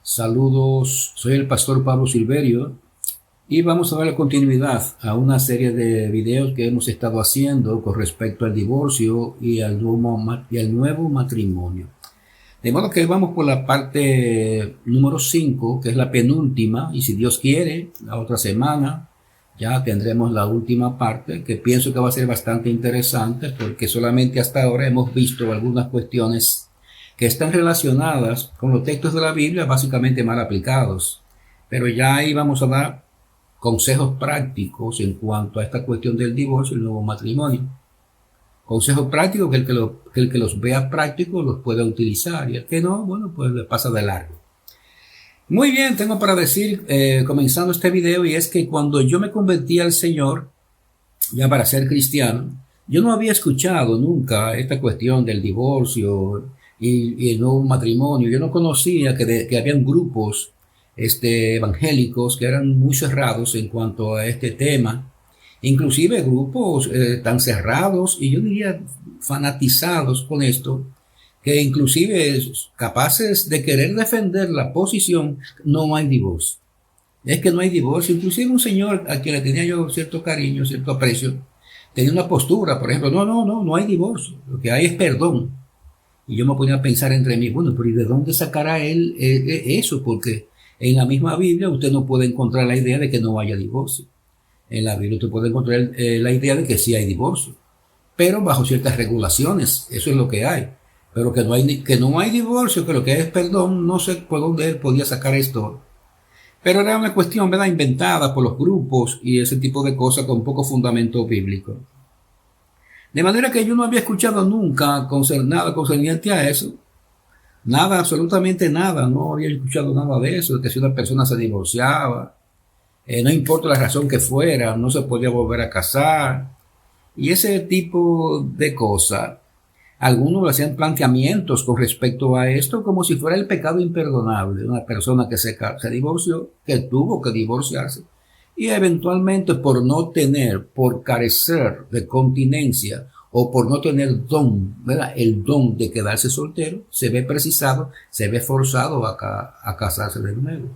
Saludos, soy el pastor Pablo Silverio y vamos a darle continuidad a una serie de videos que hemos estado haciendo con respecto al divorcio y al nuevo matrimonio. De modo que vamos por la parte número 5, que es la penúltima, y si Dios quiere, la otra semana ya tendremos la última parte, que pienso que va a ser bastante interesante porque solamente hasta ahora hemos visto algunas cuestiones que están relacionadas con los textos de la Biblia básicamente mal aplicados. Pero ya ahí vamos a dar consejos prácticos en cuanto a esta cuestión del divorcio y el nuevo matrimonio. Consejos prácticos que el que los vea prácticos los pueda utilizar, y el que no, bueno, pues le pasa de largo. Muy bien, tengo para decir, comenzando este video, y es que cuando yo me convertí al Señor, ya para ser cristiano, yo no había escuchado nunca esta cuestión del divorcio y el nuevo matrimonio. Yo no conocía que habían grupos evangélicos que eran muy cerrados en cuanto a este tema, inclusive grupos tan cerrados y yo diría fanatizados con esto, que inclusive capaces de querer defender la posición, no hay divorcio. Es que no hay divorcio. Inclusive un señor a quien le tenía yo cierto cariño, cierto aprecio, tenía una postura, por ejemplo, no hay divorcio, lo que hay es perdón. Y yo me ponía a pensar entre mí, bueno, pero ¿y de dónde sacará él eso? Porque en la misma Biblia usted no puede encontrar la idea de que no haya divorcio. En la Biblia usted puede encontrar la idea de que sí hay divorcio, pero bajo ciertas regulaciones, eso es lo que hay. Pero que no hay divorcio, que lo que es perdón, no sé por dónde él podía sacar esto. Pero era una cuestión, ¿verdad?, inventada por los grupos y ese tipo de cosas con poco fundamento bíblico. De manera que yo no había escuchado nunca nada concerniente a eso. Nada, absolutamente nada. No había escuchado nada de eso, de que si una persona se divorciaba, no importa la razón que fuera, no se podía volver a casar. Y ese tipo de cosas. Algunos hacían planteamientos con respecto a esto como si fuera el pecado imperdonable de una persona que se divorció, que tuvo que divorciarse. Y eventualmente por carecer de continencia o por no tener don, ¿verdad?, el don de quedarse soltero, se ve precisado, se ve forzado a casarse de nuevo.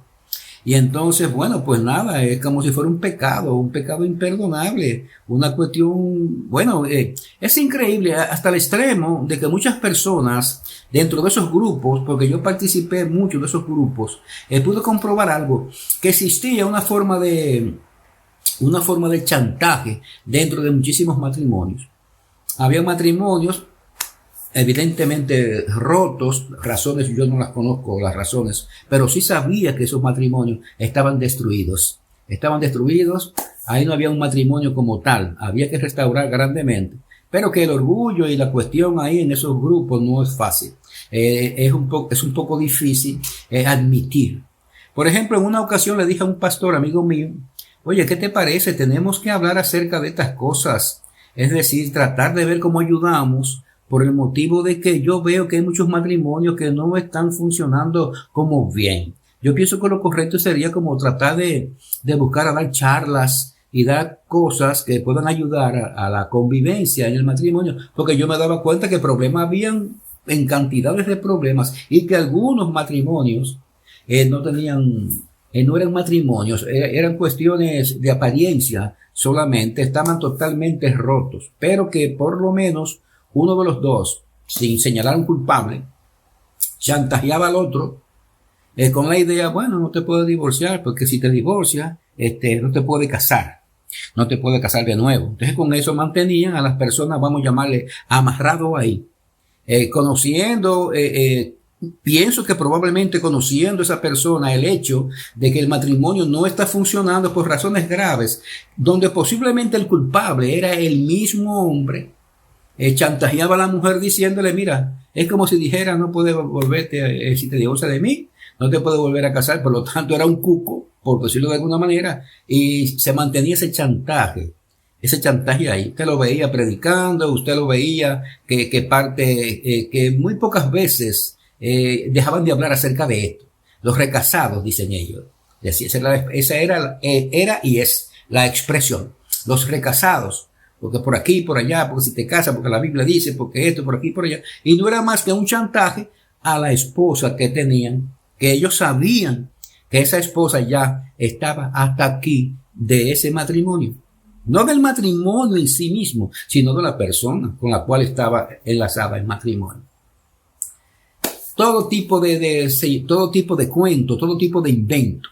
Y entonces, bueno, pues nada, es como si fuera un pecado imperdonable, una cuestión, bueno, es increíble hasta el extremo de que muchas personas dentro de esos grupos, porque yo participé mucho de esos grupos, pude comprobar algo, que existía una forma de chantaje dentro de muchísimos matrimonios. Había matrimonios evidentemente rotos, razones yo no las conozco, las razones, pero sí sabía que esos matrimonios estaban destruidos, ahí no había un matrimonio como tal, había que restaurar grandemente, pero que el orgullo y la cuestión ahí en esos grupos no es fácil, es un poco difícil admitir. Por ejemplo, en una ocasión le dije a un pastor amigo mío, oye, ¿qué te parece? Tenemos que hablar acerca de estas cosas, es decir, tratar de ver cómo ayudamos, por el motivo de que yo veo que hay muchos matrimonios que no están funcionando como bien. Yo pienso que lo correcto sería como tratar de buscar a dar charlas y dar cosas que puedan ayudar a la convivencia en el matrimonio, porque yo me daba cuenta que problemas habían en cantidades de problemas y que algunos matrimonios no eran matrimonios, eran cuestiones de apariencia solamente, estaban totalmente rotos, pero que por lo menos uno de los dos, sin señalar un culpable, chantajeaba al otro con la idea, bueno, no te puedes divorciar porque si te divorcias, no te puedes casar. No te puedes casar de nuevo. Entonces con eso mantenían a las personas, vamos a llamarle, amarrado ahí. Pienso que probablemente conociendo a esa persona el hecho de que el matrimonio no está funcionando por razones graves, donde posiblemente el culpable era el mismo hombre, chantajeaba a la mujer diciéndole, mira, es como si dijera, no puedes volverte, si te divorcias de mí, no te puedes volver a casar, por lo tanto era un cuco, por decirlo de alguna manera, y se mantenía ese chantaje ahí. Usted lo veía predicando, usted lo veía que muy pocas veces dejaban de hablar acerca de esto. Los recasados, dicen ellos. Esa era y es la expresión. Los recasados. Porque por aquí, por allá, porque si te casas, porque la Biblia dice, porque esto, por aquí, por allá. Y no era más que un chantaje a la esposa que tenían que ellos sabían que esa esposa ya estaba hasta aquí de ese matrimonio. No del matrimonio en sí mismo, sino de la persona con la cual estaba enlazada el matrimonio. Todo tipo de cuento, todo tipo de invento.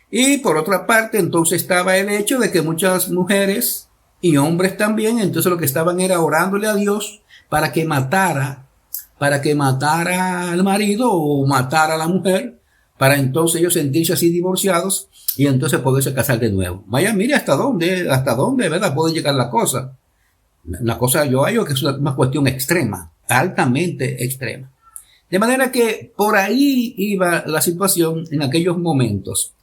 Y por otra parte, entonces estaba el hecho de que muchas mujeres y hombres también, entonces lo que estaban era orándole a Dios para que matara al marido o matara a la mujer, para entonces ellos sentirse así divorciados y entonces poderse casar de nuevo. Vaya, mire hasta dónde, ¿verdad? Puede llegar la cosa. La cosa yo hallo que es una cuestión extrema, altamente extrema. De manera que por ahí iba la situación en aquellos momentos,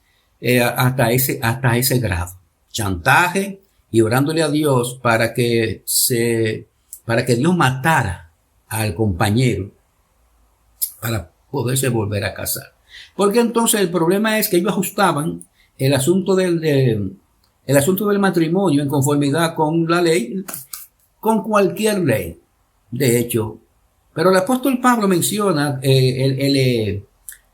hasta ese grado. Chantaje y orándole a Dios para que Dios matara al compañero para poderse volver a casar. Porque entonces el problema es que ellos ajustaban el asunto del matrimonio en conformidad con la ley, con cualquier ley, de hecho. Pero el apóstol Pablo menciona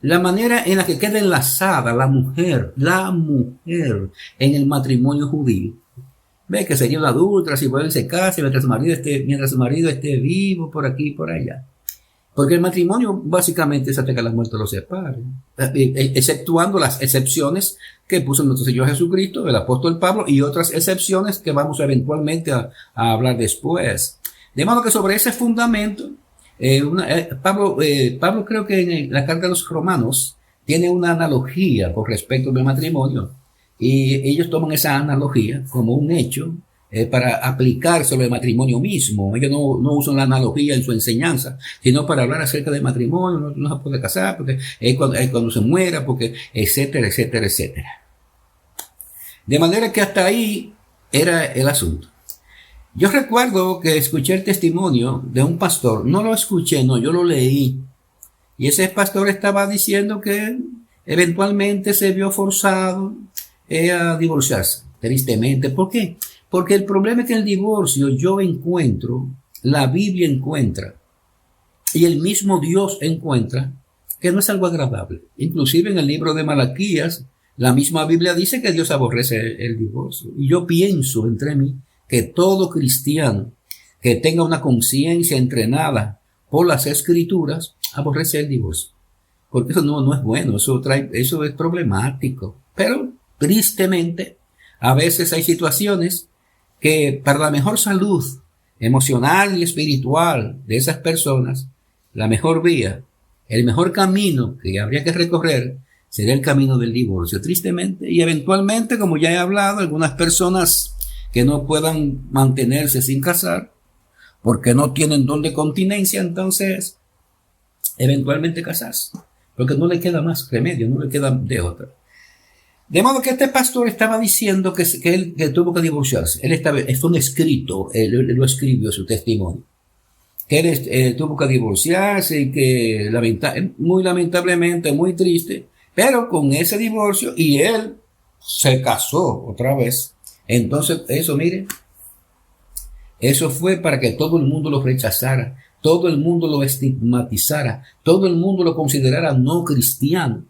la manera en la que queda enlazada la mujer en el matrimonio judío. Ve que sería una adúltera si pueden se case mientras su marido esté vivo por aquí y por allá. Porque el matrimonio básicamente es hasta que la muerte los separe, exceptuando las excepciones que puso nuestro Señor Jesucristo, el apóstol Pablo, y otras excepciones que vamos eventualmente a hablar después. De modo que sobre ese fundamento, Pablo creo que en la carta de los Romanos tiene una analogía con respecto al matrimonio, y ellos toman esa analogía como un hecho para aplicar sobre el matrimonio mismo. Ellos no usan la analogía en su enseñanza, sino para hablar acerca del matrimonio. No se puede casar porque es cuando se muera, porque etcétera, etcétera, etcétera. De manera que hasta ahí era el asunto. Yo recuerdo que escuché el testimonio de un pastor. No lo escuché, no, yo lo leí. Y ese pastor estaba diciendo que eventualmente se vio forzado a divorciarse, tristemente. ¿Por qué? Porque el problema es que el divorcio la Biblia encuentra, y el mismo Dios encuentra, que no es algo agradable. Inclusive en el libro de Malaquías, la misma Biblia dice que Dios aborrece el divorcio. Y yo pienso entre mí que todo cristiano que tenga una conciencia entrenada por las Escrituras aborrece el divorcio. Porque eso no es bueno, eso es problemático. Pero tristemente, a veces hay situaciones que para la mejor salud emocional y espiritual de esas personas, la mejor vía, el mejor camino que habría que recorrer sería el camino del divorcio, tristemente. Y eventualmente, como ya he hablado, algunas personas que no puedan mantenerse sin casar porque no tienen don de continencia, entonces eventualmente casarse, porque no le queda más remedio, no le queda de otra. De modo que este pastor estaba diciendo que él tuvo que divorciarse. Fue un escrito, él lo escribió su testimonio. Que él tuvo que divorciarse y que muy lamentablemente, muy triste, pero con ese divorcio, y él se casó otra vez. Entonces eso fue para que todo el mundo lo rechazara, todo el mundo lo estigmatizara, todo el mundo lo considerara no cristiano.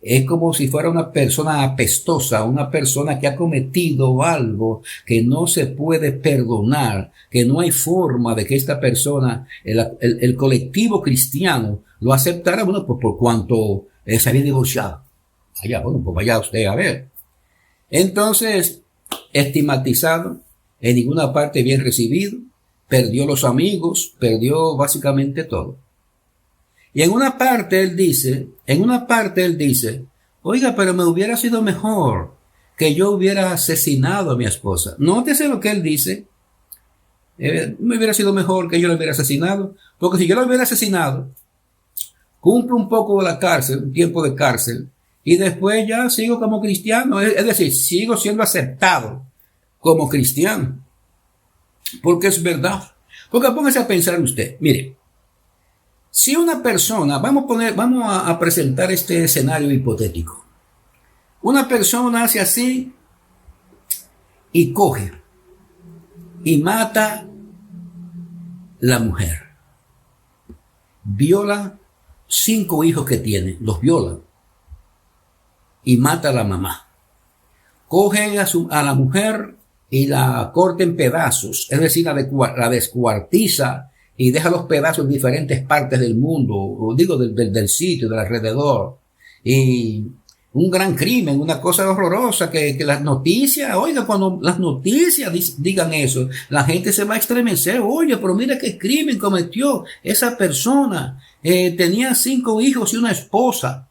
Es como si fuera una persona apestosa, una persona que ha cometido algo que no se puede perdonar, que no hay forma de que esta persona, el colectivo cristiano, lo aceptara, bueno, pues por cuanto se había divorciado. Bueno, pues vaya usted a ver. Entonces, estigmatizado, en ninguna parte bien recibido, perdió los amigos, perdió básicamente todo. Y en una parte él dice, oiga, pero me hubiera sido mejor que yo hubiera asesinado a mi esposa. Nótese lo que él dice. Me hubiera sido mejor que yo lo hubiera asesinado, porque si yo lo hubiera asesinado, cumplo un poco de la cárcel, un tiempo de cárcel, y después ya sigo como cristiano, es decir, sigo siendo aceptado como cristiano. Porque es verdad. Porque póngase a pensar usted, mire, si una persona, vamos a presentar este escenario hipotético. Una persona hace así y coge y mata la mujer. Viola 5 hijos que tiene, los viola y mata a la mamá. Coge a la mujer y la corta en pedazos, es decir, la descuartiza y deja los pedazos en diferentes partes del mundo, o digo del sitio, del alrededor. Y un gran crimen, una cosa horrorosa que las noticias, oiga, cuando las noticias digan eso, la gente se va a estremecer. Oye, pero mira qué crimen cometió esa persona. Tenía 5 hijos y una esposa.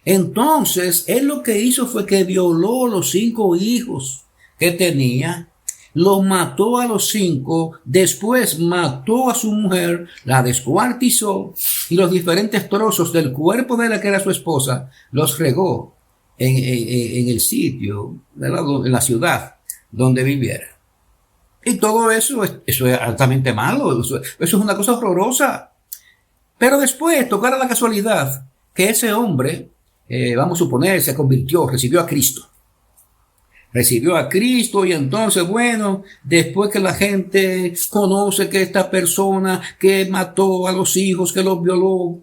Entonces, él lo que hizo fue que violó los 5 hijos que tenía, los mató a los 5, después mató a su mujer, la descuartizó y los diferentes trozos del cuerpo de la que era su esposa los regó en el sitio, en la ciudad donde viviera. Y todo eso es altamente malo, eso es una cosa horrorosa. Pero después tocara la casualidad que ese hombre, vamos a suponer, se convirtió, recibió a Cristo. Recibió a Cristo y entonces, bueno, después que la gente conoce que esta persona que mató a los hijos, que los violó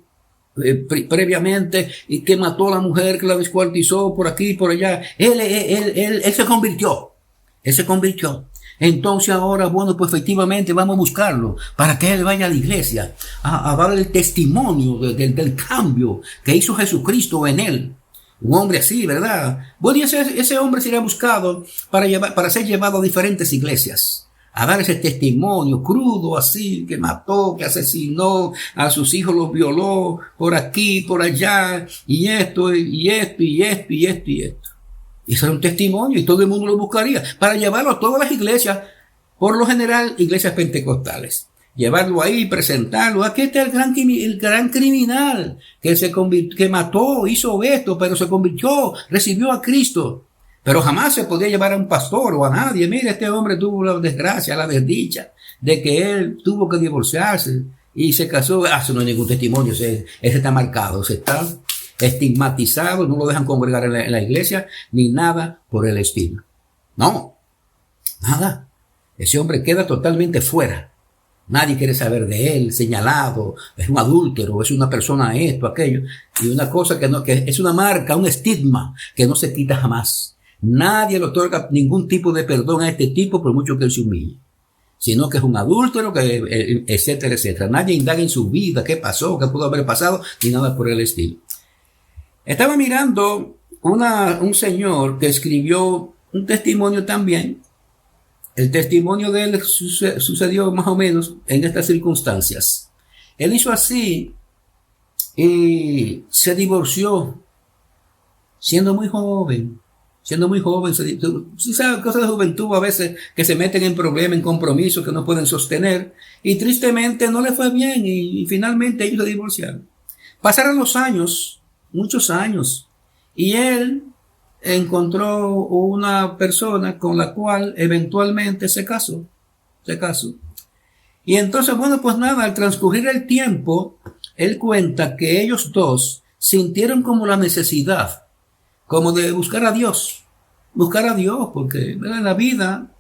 previamente y que mató a la mujer, que la descuartizó por aquí y por allá, él se convirtió. Él se convirtió. Entonces ahora, bueno, pues efectivamente vamos a buscarlo para que él vaya a la iglesia a dar el testimonio del cambio que hizo Jesucristo en él. Un hombre así, ¿verdad? Bueno, y ese hombre será buscado para ser llevado a diferentes iglesias, a dar ese testimonio crudo así, que mató, que asesinó a sus hijos, los violó por aquí, por allá, y esto, y esto, y esto, y esto, y esto. Y eso era un testimonio y todo el mundo lo buscaría para llevarlo a todas las iglesias, por lo general iglesias pentecostales. Llevarlo ahí, presentarlo. Aquí está el gran criminal que mató, hizo esto, pero se convirtió, recibió a Cristo. Pero jamás se podía llevar a un pastor o a nadie. Mira, este hombre tuvo la desgracia, la desdicha de que él tuvo que divorciarse y se casó. Eso no hay ningún testimonio, ese está marcado, se está estigmatizado, no lo dejan congregar en la iglesia, ni nada por el estilo. No, nada. Ese hombre queda totalmente fuera. Nadie quiere saber de él, señalado, es un adúltero, es una persona esto, aquello, y una cosa que es una marca, un estigma que no se quita jamás. Nadie le otorga ningún tipo de perdón a este tipo por mucho que él se humille, sino que es un adúltero, etcétera, etcétera. Nadie indaga en su vida, qué pasó, qué pudo haber pasado, ni nada por el estilo. Estaba mirando un señor que escribió un testimonio también. El testimonio de él sucedió más o menos en estas circunstancias. Él hizo así y se divorció siendo muy joven. Usted sabe, cosas de juventud a veces que se meten en problemas, en compromisos que no pueden sostener. Y tristemente no le fue bien y finalmente ellos se divorciaron. Pasaron los años, muchos años, y él encontró una persona con la cual eventualmente se casó. Y entonces, bueno, pues nada, al transcurrir el tiempo, él cuenta que ellos dos sintieron como la necesidad, como de buscar a Dios, porque en la vida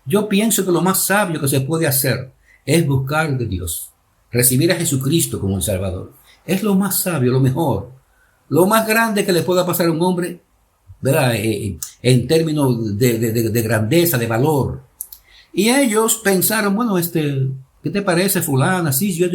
yo pienso que lo más sabio que se puede hacer es buscar de Dios, recibir a Jesucristo como el Salvador. Es lo más sabio, lo mejor, lo más grande que le pueda pasar a un hombre, ¿verdad? En términos de grandeza, de valor. Y ellos pensaron, bueno, ¿qué te parece, fulana? Sí, yo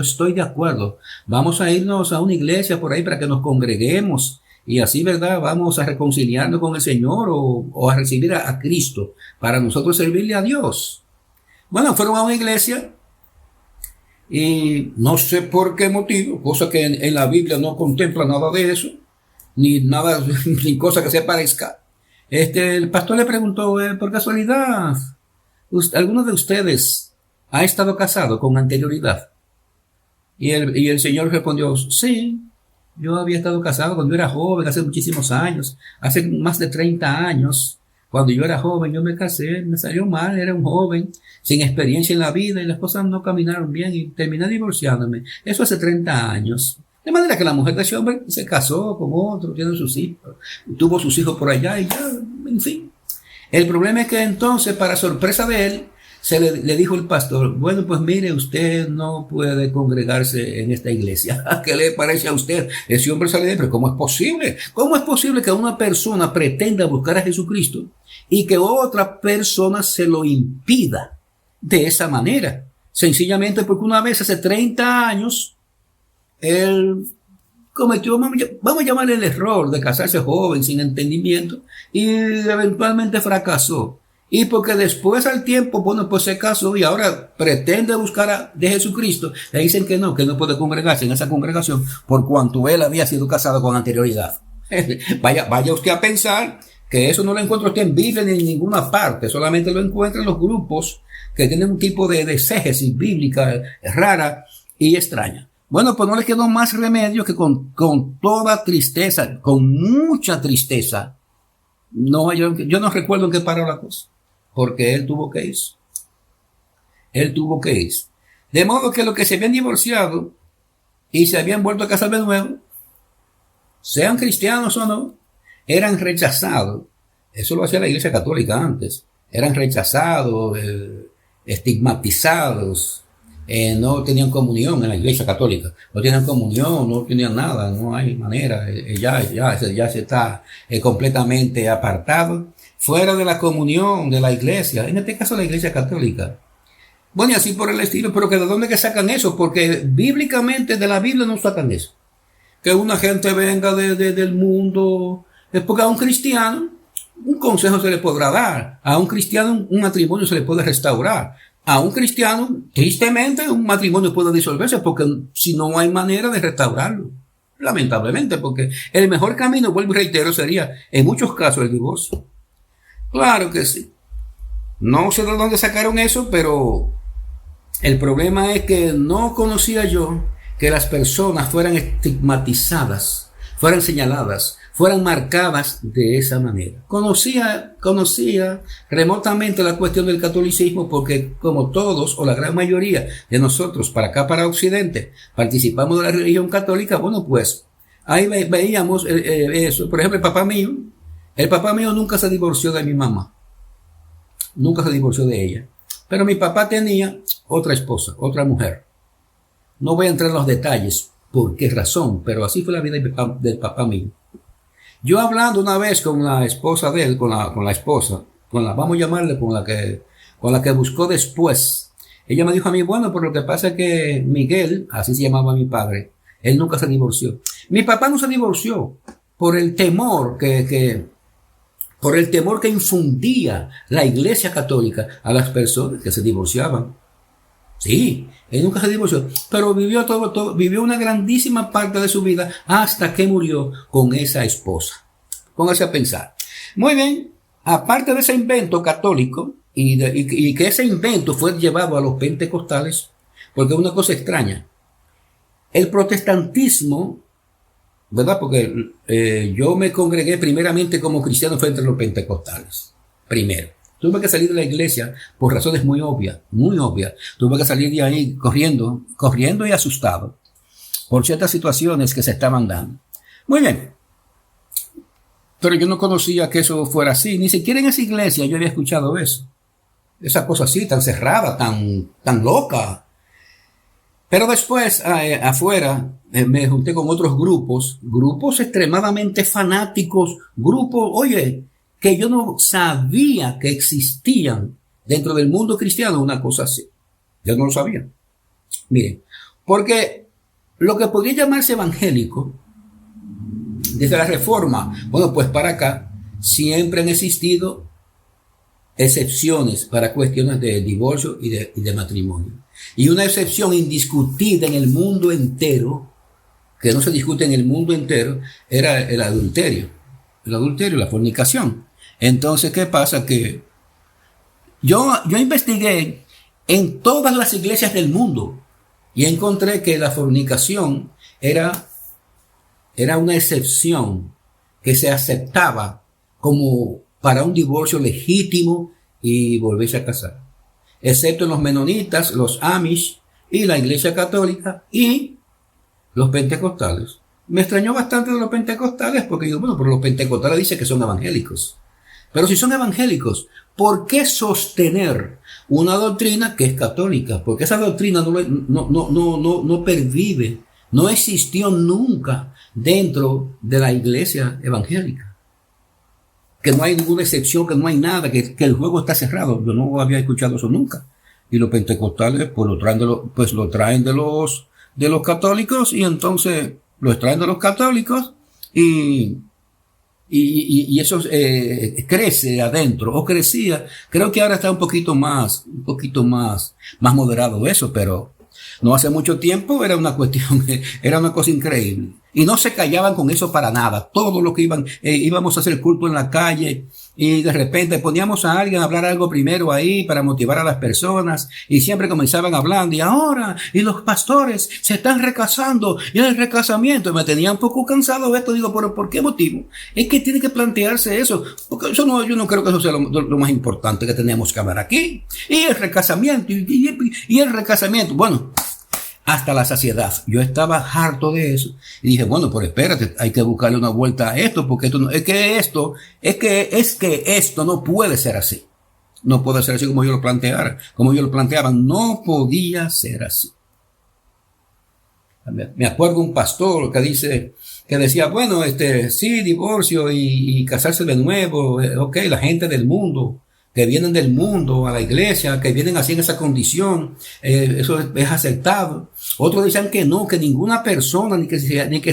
estoy de acuerdo. Vamos a irnos a una iglesia por ahí para que nos congreguemos y así, ¿verdad? Vamos a reconciliarnos con el Señor o a recibir a Cristo para nosotros servirle a Dios. Bueno, fueron a una iglesia y no sé por qué motivo, cosa que en la Biblia no contempla nada de eso, ni nada, ni cosa que se parezca. El pastor le preguntó, por casualidad, ¿alguno de ustedes ha estado casado con anterioridad? Y el señor respondió, sí, yo había estado casado cuando era joven, hace muchísimos años, hace más de 30 años. Cuando yo era joven, yo me casé, me salió mal, era un joven, sin experiencia en la vida y las cosas no caminaron bien y terminé divorciándome. Eso hace 30 años. De manera que la mujer de ese hombre se casó con otro, tiene sus hijos, tuvo sus hijos por allá y ya, en fin. El problema es que entonces, para sorpresa de él, le dijo el pastor, bueno, pues mire, usted no puede congregarse en esta iglesia. ¿Qué le parece a usted? Ese hombre sale de, pero ¿cómo es posible? ¿Cómo es posible que una persona pretenda buscar a Jesucristo y que otra persona se lo impida de esa manera? Sencillamente porque una vez hace 30 años, él cometió, vamos a llamarle el error de casarse joven, sin entendimiento, y eventualmente fracasó. Y porque después al tiempo, bueno, pues se casó y ahora pretende buscar de Jesucristo, le dicen que no puede congregarse en esa congregación por cuanto él había sido casado con anterioridad. Vaya usted a pensar que eso no lo encuentra usted en Biblia ni en ninguna parte, solamente lo encuentra en los grupos que tienen un tipo de exégesis bíblica rara y extraña. Bueno, pues no le quedó más remedio que con toda tristeza, con mucha tristeza. No, yo no recuerdo en qué paró la cosa, porque él tuvo que ir. Él tuvo que ir. De modo que los que se habían divorciado y se habían vuelto a casar de nuevo, sean cristianos o no, eran rechazados. Eso lo hacía la Iglesia Católica antes. Eran rechazados, estigmatizados. No tenían comunión en la Iglesia Católica, no tenían comunión, no tenían nada, no hay manera, ya se está completamente apartado, fuera de la comunión de la Iglesia, en este caso la Iglesia Católica. Bueno, y así por el estilo, pero que ¿de dónde que sacan eso? Porque bíblicamente de la Biblia no sacan eso. Que una gente venga del mundo, es porque a un cristiano un consejo se le podrá dar, a un cristiano un matrimonio se le puede restaurar. A un cristiano, tristemente, un matrimonio puede disolverse porque si no hay manera de restaurarlo. Lamentablemente, porque el mejor camino, vuelvo y reitero, sería en muchos casos el divorcio. Claro que sí. No sé de dónde sacaron eso, pero el problema es que no conocía yo que las personas fueran estigmatizadas, fueran señaladas, fueran marcadas de esa manera. Conocía remotamente la cuestión del catolicismo porque como todos o la gran mayoría de nosotros para acá, para Occidente, participamos de la religión católica, bueno, pues ahí veíamos eso. Por ejemplo, el papá mío nunca se divorció de mi mamá, nunca se divorció de ella, pero mi papá tenía otra esposa, otra mujer. No voy a entrar en los detalles por qué razón, pero así fue la vida del papá mío. Yo hablando una vez con la esposa de él, vamos a llamarle, con la que buscó después. Ella me dijo a mí, bueno, por lo que pasa es que Miguel, así se llamaba mi padre, él nunca se divorció. Mi papá no se divorció por el temor que infundía la Iglesia Católica a las personas que se divorciaban. Sí, él nunca se divorció, pero vivió una grandísima parte de su vida hasta que murió con esa esposa. Póngase a pensar. Muy bien, aparte de ese invento católico y que ese invento fue llevado a los pentecostales, porque es una cosa extraña. El protestantismo, ¿verdad? Porque yo me congregué primeramente como cristiano frente a los pentecostales. Primero. Tuve que salir de la iglesia por razones muy obvias. Tuve que salir de ahí corriendo y asustado por ciertas situaciones que se estaban dando. Muy bien. Pero yo no conocía que eso fuera así. Ni siquiera en esa iglesia yo había escuchado eso. Esa cosa así, tan cerrada, tan loca. Pero después, afuera, me junté con otros grupos extremadamente fanáticos, que yo no sabía que existían dentro del mundo cristiano una cosa así. Yo no lo sabía. Miren, porque lo que podría llamarse evangélico, desde la Reforma, bueno, pues para acá, siempre han existido excepciones para cuestiones de divorcio y de matrimonio. Y una excepción indiscutida en el mundo entero, que no se discute en el mundo entero, era el adulterio. El adulterio, la fornicación. Entonces, ¿qué pasa? Que yo investigué en todas las iglesias del mundo y encontré que la fornicación era una excepción que se aceptaba como para un divorcio legítimo y volverse a casar. Excepto en los menonitas, los Amish y la Iglesia Católica y los pentecostales. Me extrañó bastante de los pentecostales porque digo, bueno, pero los pentecostales dicen que son evangélicos. Pero si son evangélicos, ¿por qué sostener una doctrina que es católica? Porque esa doctrina no pervive, no existió nunca dentro de la iglesia evangélica. Que no hay ninguna excepción, que no hay nada, que el juego está cerrado. Yo no había escuchado eso nunca. Y los pentecostales pues lo traen de los católicos, y entonces lo extraen de los católicos y eso crece adentro, o crecía. Creo que ahora está un poquito más moderado eso, pero no hace mucho tiempo era una cuestión, era una cosa increíble. Y no se callaban con eso para nada. Todo lo que íbamos a hacer culto en la calle, y de repente poníamos a alguien a hablar algo primero ahí para motivar a las personas, y siempre comenzaban hablando, y ahora, y los pastores se están recasando, y el recasamiento, y me tenía un poco cansado de esto. Digo, pero ¿por qué motivo? Es que tiene que plantearse eso, porque yo no creo que eso sea lo más importante que tenemos que hablar aquí. Y el recasamiento, y el recasamiento, bueno, hasta la saciedad. Yo estaba harto de eso. Y dije, bueno, pero espérate, hay que buscarle una vuelta a esto, porque esto esto no puede ser así. No puede ser así como yo lo planteaba. No podía ser así. Me acuerdo un pastor que decía, bueno, sí, divorcio y casarse de nuevo, ok, la gente del mundo, que vienen del mundo a la iglesia, que vienen así en esa condición, eso es aceptado. Otros dicen que no, que ninguna persona, ni que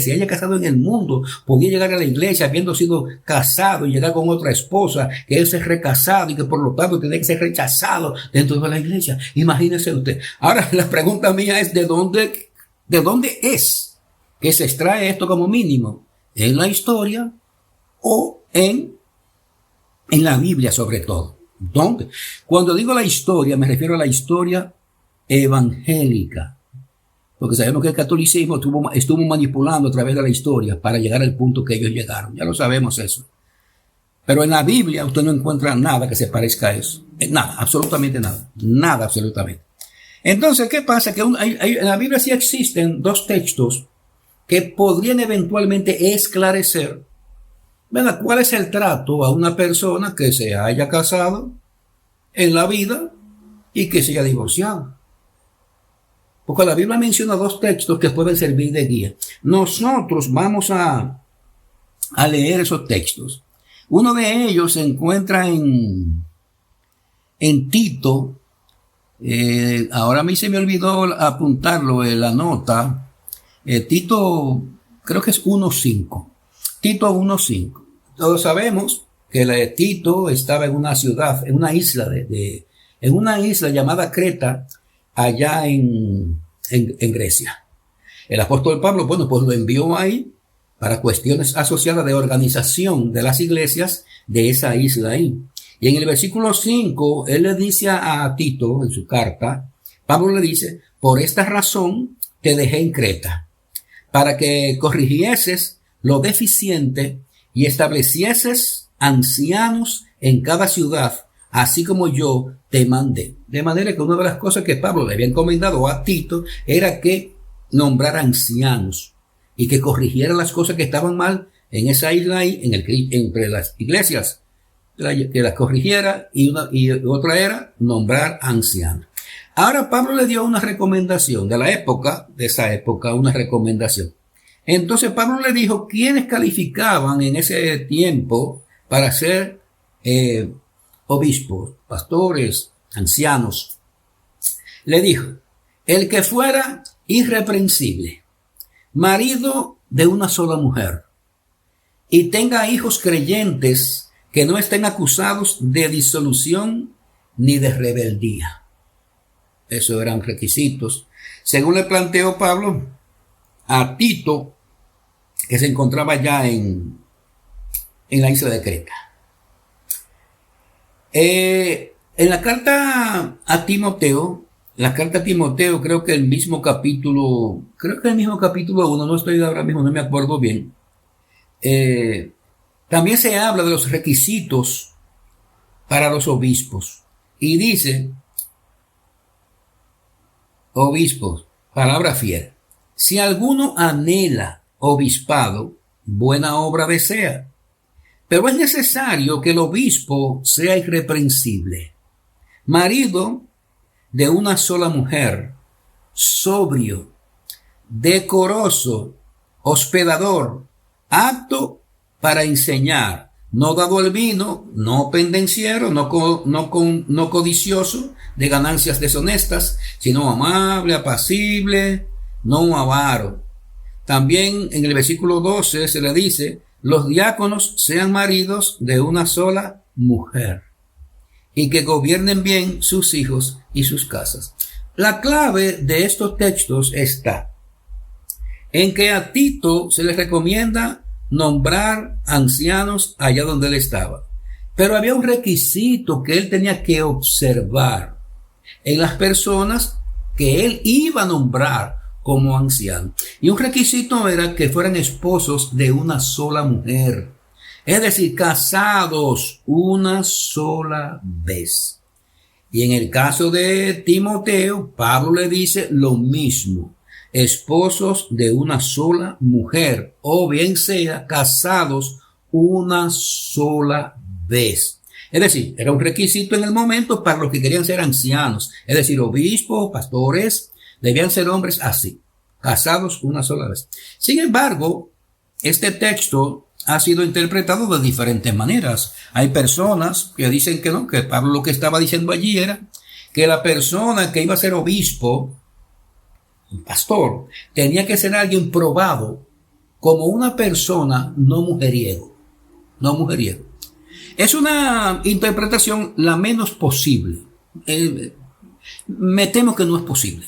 se haya casado en el mundo, podía llegar a la iglesia habiendo sido casado y llegar con otra esposa, que él se es recasado y que por lo tanto tiene que ser rechazado dentro de la iglesia. Imagínese usted. Ahora, la pregunta mía es, ¿de dónde es que se extrae esto como mínimo? ¿En la historia o en la Biblia sobre todo? ¿Dónde? Cuando digo la historia, me refiero a la historia evangélica. Porque sabemos que el catolicismo estuvo manipulando a través de la historia para llegar al punto que ellos llegaron. Ya lo sabemos eso. Pero en la Biblia usted no encuentra nada que se parezca a eso. Nada, absolutamente nada. Nada, absolutamente. Entonces, ¿qué pasa? Que en la Biblia sí existen dos textos que podrían eventualmente esclarecer, ¿verdad?, cuál es el trato a una persona que se haya casado en la vida y que se haya divorciado. Porque la Biblia menciona dos textos que pueden servir de guía. Nosotros vamos a leer esos textos. Uno de ellos se encuentra en Tito. Ahora a mí se me olvidó apuntarlo en la nota. Tito, creo que es 1.5. Tito 1.5. Todos sabemos que Tito estaba en una ciudad, en una isla en una isla llamada Creta, allá en Grecia. El apóstol Pablo, bueno, pues lo envió ahí para cuestiones asociadas de organización de las iglesias de esa isla ahí. Y en el versículo 5, él le dice a Tito, en su carta, Pablo le dice, por esta razón te dejé en Creta, para que corrigieses lo deficiente y establecieses ancianos en cada ciudad, así como yo te mandé. De manera que una de las cosas que Pablo le había encomendado a Tito era que nombrara ancianos y que corrigiera las cosas que estaban mal en esa isla ahí, entre las iglesias, que las corrigiera, y otra era nombrar ancianos. Ahora Pablo le dio una recomendación de esa época, una recomendación. Entonces Pablo le dijo quiénes calificaban en ese tiempo para ser obispos, pastores, ancianos. Le dijo, el que fuera irreprensible, marido de una sola mujer, y tenga hijos creyentes que no estén acusados de disolución ni de rebeldía. Esos eran requisitos. Según le planteó Pablo a Tito, que se encontraba ya en la isla de Creta. En la carta a Timoteo, creo que el mismo capítulo 1, no estoy ahora mismo, no me acuerdo bien. También se habla de los requisitos para los obispos. Y dice, obispos, palabra fiel. Si alguno anhela obispado, buena obra desea. Pero es necesario que el obispo sea irreprensible, marido de una sola mujer, sobrio, decoroso, hospedador, apto para enseñar, no dado al vino, no pendenciero, no codicioso de ganancias deshonestas, sino amable, apacible, no avaro. También en el versículo 12 se le dice, los diáconos sean maridos de una sola mujer y que gobiernen bien sus hijos y sus casas. La clave de estos textos está en que a Tito se le recomienda nombrar ancianos allá donde él estaba. Pero había un requisito que él tenía que observar en las personas que él iba a nombrar como ancianos. Y un requisito era que fueran esposos de una sola mujer. Es decir, casados una sola vez. Y en el caso de Timoteo, Pablo le dice lo mismo. Esposos de una sola mujer, o bien sea casados una sola vez. Es decir, era un requisito en el momento para los que querían ser ancianos. Es decir, obispos, pastores, debían ser hombres así, casados una sola vez. Sin embargo, este texto ha sido interpretado de diferentes maneras. Hay personas que dicen que no, que Pablo lo que estaba diciendo allí era que la persona que iba a ser obispo, un pastor, tenía que ser alguien probado como una persona no mujeriego. No mujeriego. Es una interpretación la menos posible. Me temo que no es posible.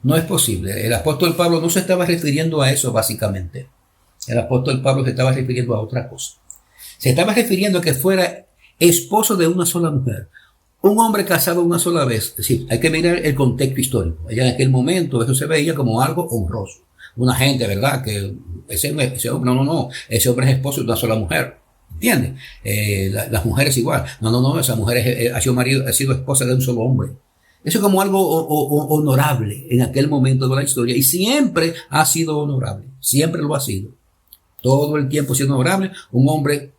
No es posible. El apóstol Pablo no se estaba refiriendo a eso básicamente. El apóstol Pablo se estaba refiriendo a otra cosa. Se estaba refiriendo a que fuera esposo de una sola mujer. Un hombre casado una sola vez. Es decir, hay que mirar el contexto histórico. Allá en aquel momento eso se veía como algo honroso. Una gente, ¿verdad? Que ese hombre, no. Ese hombre es esposo de una sola mujer. ¿Entiendes? Las mujeres igual. No. Esa mujer ha sido esposa de un solo hombre. Eso es como algo honorable en aquel momento de la historia. Y siempre ha sido honorable. Siempre lo ha sido. Todo el tiempo siendo honorable. Un hombre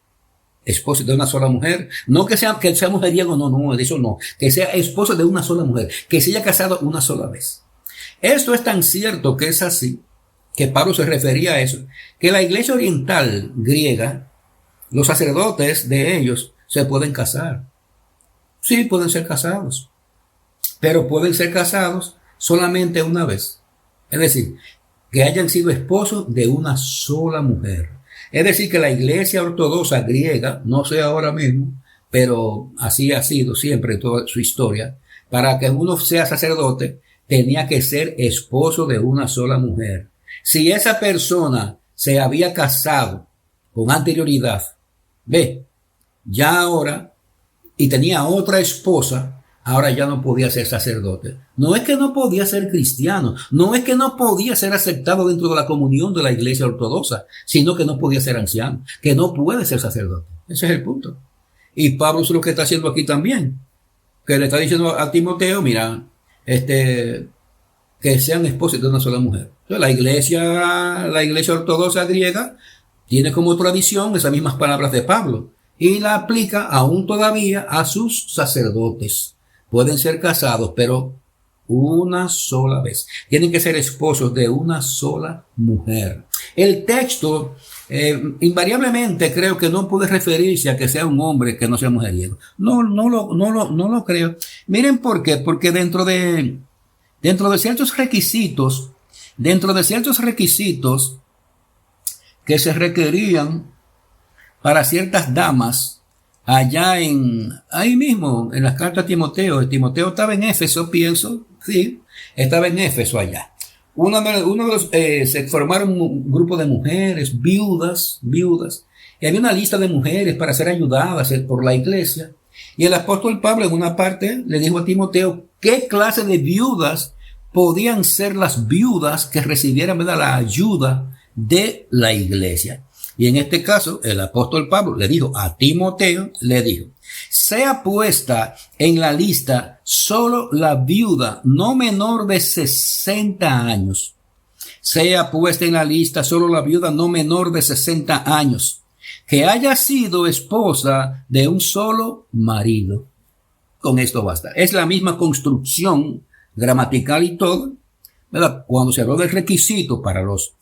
esposo de una sola mujer. No que sea mujeriego, no, de eso no. Que sea esposo de una sola mujer. Que se haya casado una sola vez. Esto es tan cierto que es así, que Pablo se refería a eso, que la iglesia oriental griega, los sacerdotes de ellos se pueden casar. Sí, pueden ser casados. Pero pueden ser casados solamente una vez. Es decir, que hayan sido esposos de una sola mujer. Es decir, que la iglesia ortodoxa griega, no sé ahora mismo, pero así ha sido siempre en toda su historia, para que uno sea sacerdote, tenía que ser esposo de una sola mujer. Si esa persona se había casado con anterioridad, ya ahora, y tenía otra esposa, ahora ya no podía ser sacerdote. No es que no podía ser cristiano, no es que no podía ser aceptado dentro de la comunión de la iglesia ortodoxa, sino que no podía ser anciano, que no puede ser sacerdote. Ese es el punto. Y Pablo es lo que está haciendo aquí también, que le está diciendo a Timoteo, mira, que sean esposos de una sola mujer. Entonces, la iglesia ortodoxa griega tiene como tradición esas mismas palabras de Pablo y la aplica aún todavía a sus sacerdotes. Pueden ser casados, pero una sola vez. Tienen que ser esposos de una sola mujer. El texto, invariablemente creo que no puede referirse a que sea un hombre que no sea mujeriego. No lo creo. Miren por qué. Porque dentro de ciertos requisitos, que se requerían para ciertas damas, ahí mismo, en las cartas a Timoteo estaba en Éfeso, pienso, sí, estaba en Éfeso allá. Se formaron un grupo de mujeres, viudas, y había una lista de mujeres para ser ayudadas por la iglesia. Y el apóstol Pablo en una parte le dijo a Timoteo qué clase de viudas podían ser las viudas que recibieran, ¿verdad?, la ayuda de la iglesia. Y en este caso, el apóstol Pablo le dijo a Timoteo, sea puesta en la lista solo la viuda no menor de 60 años. Sea puesta en la lista solo la viuda no menor de 60 años. que haya sido esposa de un solo marido. Con esto basta. Es la misma construcción gramatical y todo, ¿verdad? Cuando se habló del requisito para los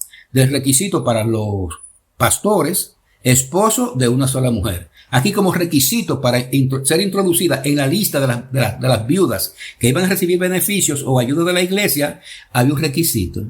pastores, esposo de una sola mujer. Aquí como requisito para ser introducida en la lista de las viudas que iban a recibir beneficios o ayuda de la iglesia, había un requisito.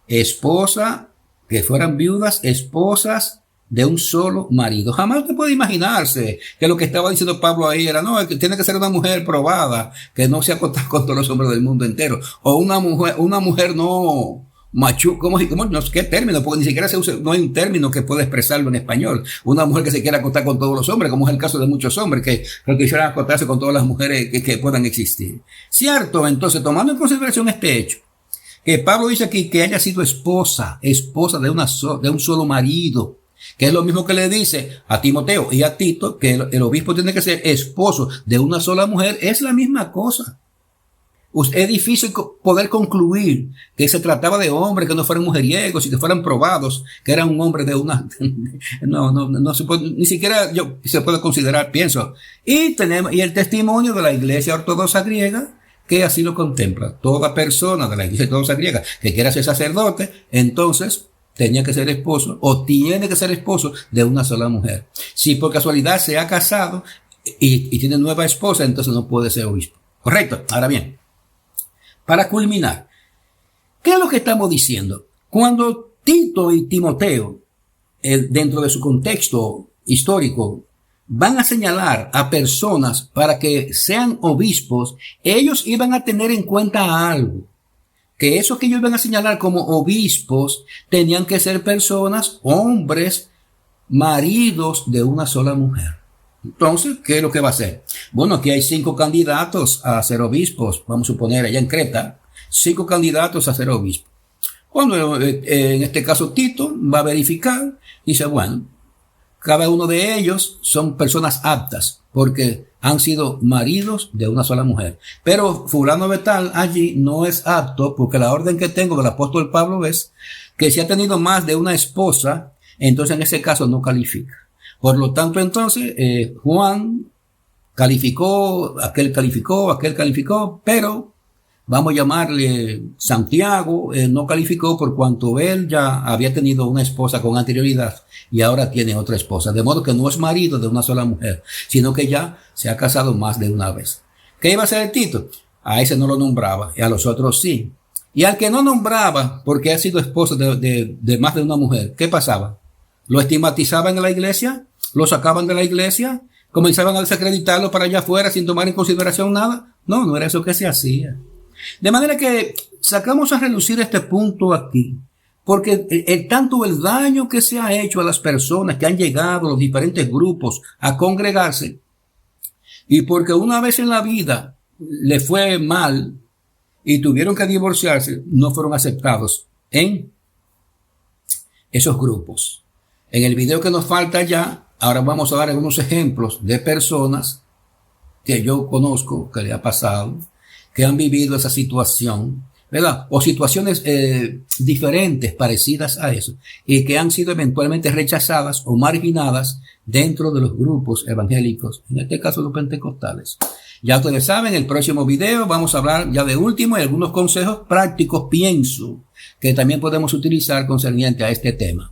Esposa, que fueran viudas, esposas de un solo marido. Jamás te puede imaginarse que lo que estaba diciendo Pablo ahí era, no, que tiene que ser una mujer probada, que no se acostara con todos los hombres del mundo entero, o una mujer no machu, ¿cómo no sé qué término? Porque ni siquiera se usa, no hay un término que pueda expresarlo en español. Una mujer que se quiera acostar con todos los hombres, como es el caso de muchos hombres que quisieran acostarse con todas las mujeres que puedan existir. Cierto, entonces, tomando en consideración este hecho, que Pablo dice aquí que haya sido esposa de un solo marido, que es lo mismo que le dice a Timoteo y a Tito, que el obispo tiene que ser esposo de una sola mujer, es la misma cosa. Es difícil poder concluir que se trataba de hombres que no fueran mujeriegos y que fueran probados, que eran un hombre de una, no se puede, ni siquiera se puede considerar, pienso. Y el testimonio de la Iglesia Ortodoxa griega, que así lo contempla. Toda persona de la Iglesia Ortodoxa griega que quiera ser sacerdote, entonces tenía que ser esposo o tiene que ser esposo de una sola mujer. Si por casualidad se ha casado y tiene nueva esposa, entonces no puede ser obispo. Correcto. Ahora bien, para culminar, ¿qué es lo que estamos diciendo? Cuando Tito y Timoteo, dentro de su contexto histórico, van a señalar a personas para que sean obispos, ellos iban a tener en cuenta algo. Que eso que ellos iban a señalar como obispos tenían que ser personas, hombres, maridos de una sola mujer. Entonces, ¿qué es lo que va a hacer? Bueno, aquí hay 5 candidatos a ser obispos, vamos a suponer allá en Creta, 5 candidatos a ser obispos. Cuando en este caso Tito va a verificar, dice, bueno, cada uno de ellos son personas aptas porque han sido maridos de una sola mujer. Pero fulano de tal allí no es apto porque la orden que tengo del apóstol Pablo es que si ha tenido más de una esposa, entonces en ese caso no califica. Por lo tanto, entonces, Juan calificó, aquel calificó, pero vamos a llamarle Santiago, no calificó por cuanto él ya había tenido una esposa con anterioridad y ahora tiene otra esposa. De modo que no es marido de una sola mujer, sino que ya se ha casado más de una vez. ¿Qué iba a hacer el Tito? A ese no lo nombraba y a los otros sí. Y al que no nombraba porque ha sido esposo de más de una mujer, ¿qué pasaba? ¿Lo estigmatizaban en la iglesia? ¿Lo sacaban de la iglesia? ¿Comenzaban a desacreditarlo para allá afuera sin tomar en consideración nada? No, no era eso que se hacía. De manera que sacamos a relucir este punto aquí, porque tanto el daño que se ha hecho a las personas que han llegado a los diferentes grupos a congregarse, y porque una vez en la vida le fue mal y tuvieron que divorciarse, no fueron aceptados en esos grupos. En el video que nos falta ya, ahora vamos a dar algunos ejemplos de personas que yo conozco, que le ha pasado, que han vivido esa situación, ¿verdad? O situaciones diferentes, parecidas a eso, y que han sido eventualmente rechazadas o marginadas dentro de los grupos evangélicos, en este caso los pentecostales. Ya ustedes saben, en el próximo video vamos a hablar ya de último y algunos consejos prácticos, pienso, que también podemos utilizar concerniente a este tema.